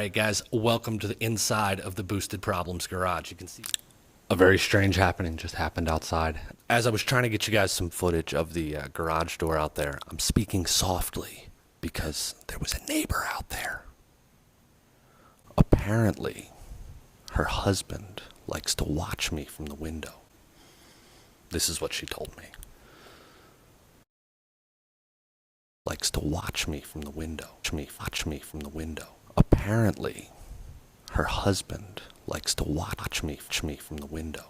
Alright guys, welcome to the inside of the Boosted Problems garage. You can see a very strange happening just happened outside. As I was trying to get you guys some footage of the garage door out there, I'm speaking softly because there was a neighbor out there. Apparently, her husband likes to watch me from the window. This is what she told me. Likes to watch me from the window. Watch me from the window. Apparently, her husband likes to watch me from the window.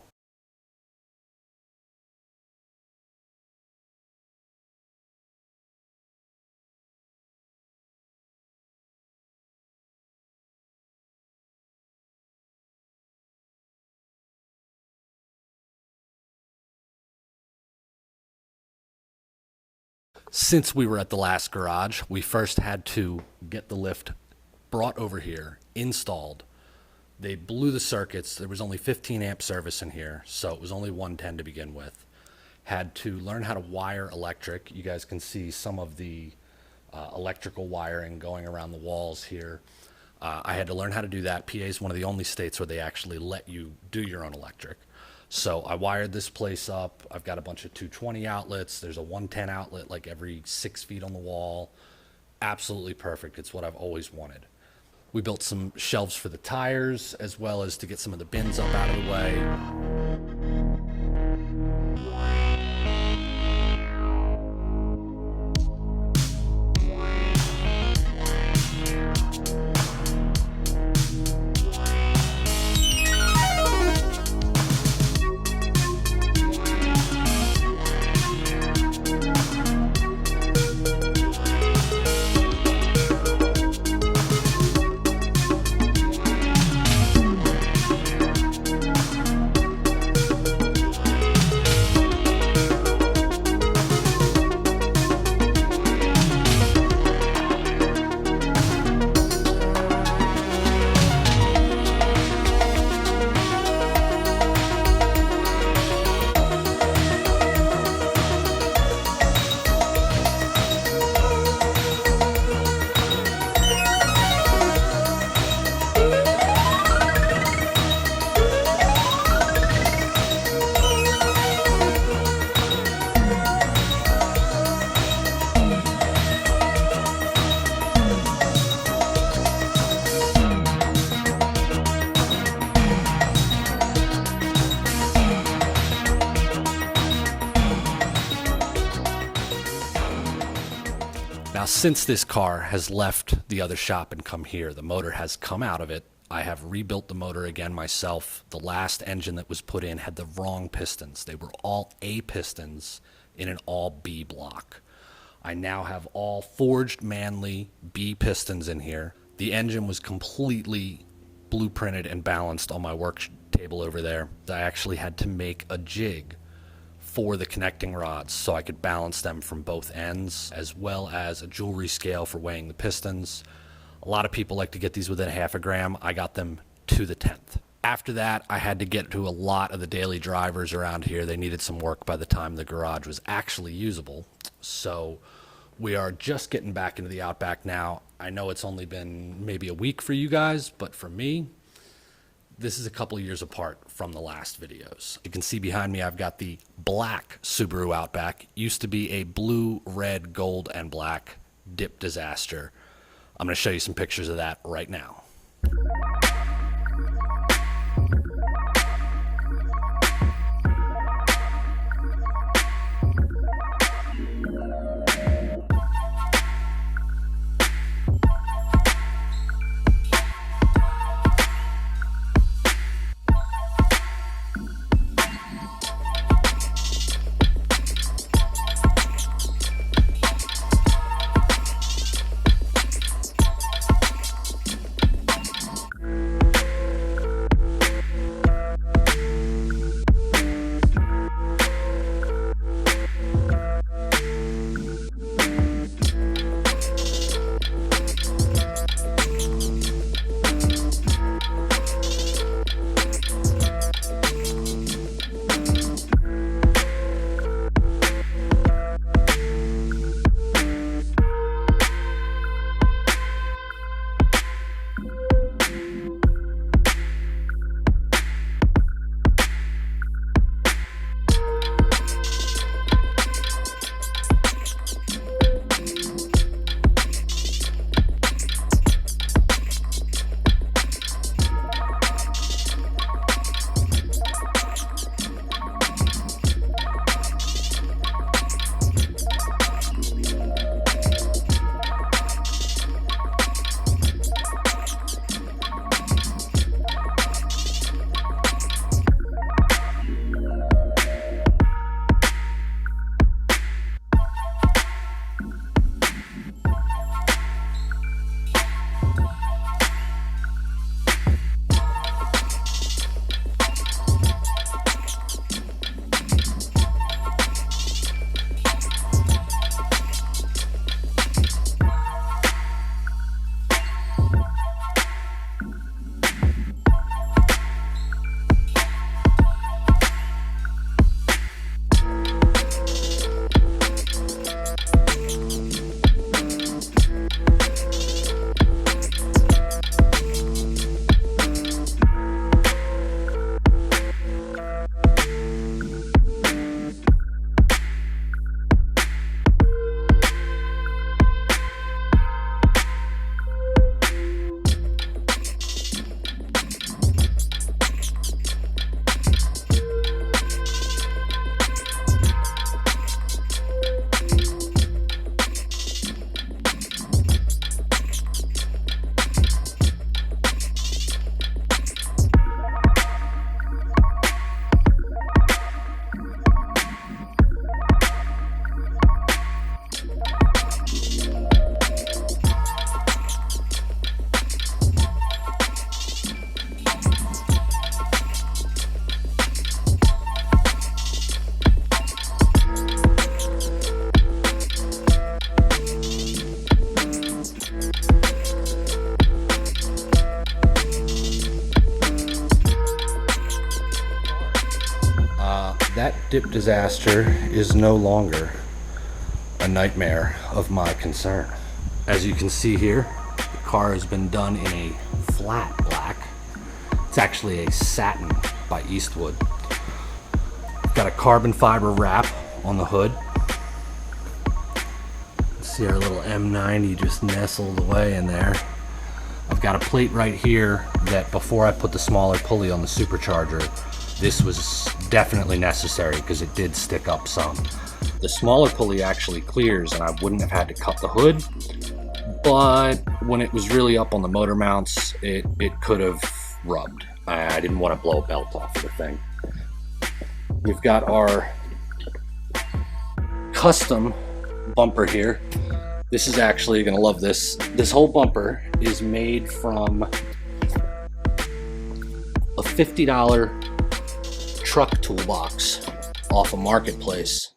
Since we were at the last garage, we first had to get the lift brought over here, installed. They blew the circuits. There was only 15 amp service in here, so it was only 110 to begin with. Had to learn how to wire electric. You guys can see some of the electrical wiring going around the walls here. I had to learn how to do that. PA is one of the only states where they actually let you do your own electric. So I wired this place up. I've got a bunch of 220 outlets. There's a 110 outlet like every 6 feet on the wall. Absolutely perfect. It's what I've always wanted. We built some shelves for the tires as well as to get some of the bins up out of the way. Now, since this car has left the other shop and come here, the motor has come out of it. I have rebuilt the motor again myself. The last engine that was put in had the wrong pistons. They were all A pistons in an all B block. I now have all forged Manley B pistons in here. The engine was completely blueprinted and balanced on my work table over there. I actually had to make a jig for the connecting rods so I could balance them from both ends, as well as a jewelry scale for weighing the pistons. A lot of people like to get these within a half a gram. I got them to the 10th. After that, I had to get to a lot of the daily drivers around here. They needed some work by the time the garage was actually usable. So we are just getting back into the Outback now. I know it's only been maybe a week for you guys, but for me, this is a couple of years apart from the last videos. You can see behind me, I've got the black Subaru Outback. Used to be a blue, red, gold, and black dip disaster. I'm going to show you some pictures of that right now. that dip disaster is no longer a nightmare of my concern. As you can see here, the car has been done in a flat black. It's actually a Satin by Eastwood. Got a carbon fiber wrap on the hood. See our little M90 just nestled away in there. I've got a plate right here that before I put the smaller pulley on the supercharger, this was definitely necessary because it did stick up some. The smaller pulley actually clears and I wouldn't have had to cut the hood, but when it was really up on the motor mounts, it could have rubbed. I didn't want to blow a belt off of the thing. We've got our custom bumper here. This is actually, gonna love this. This whole bumper is made from a $50 truck toolbox off a marketplace.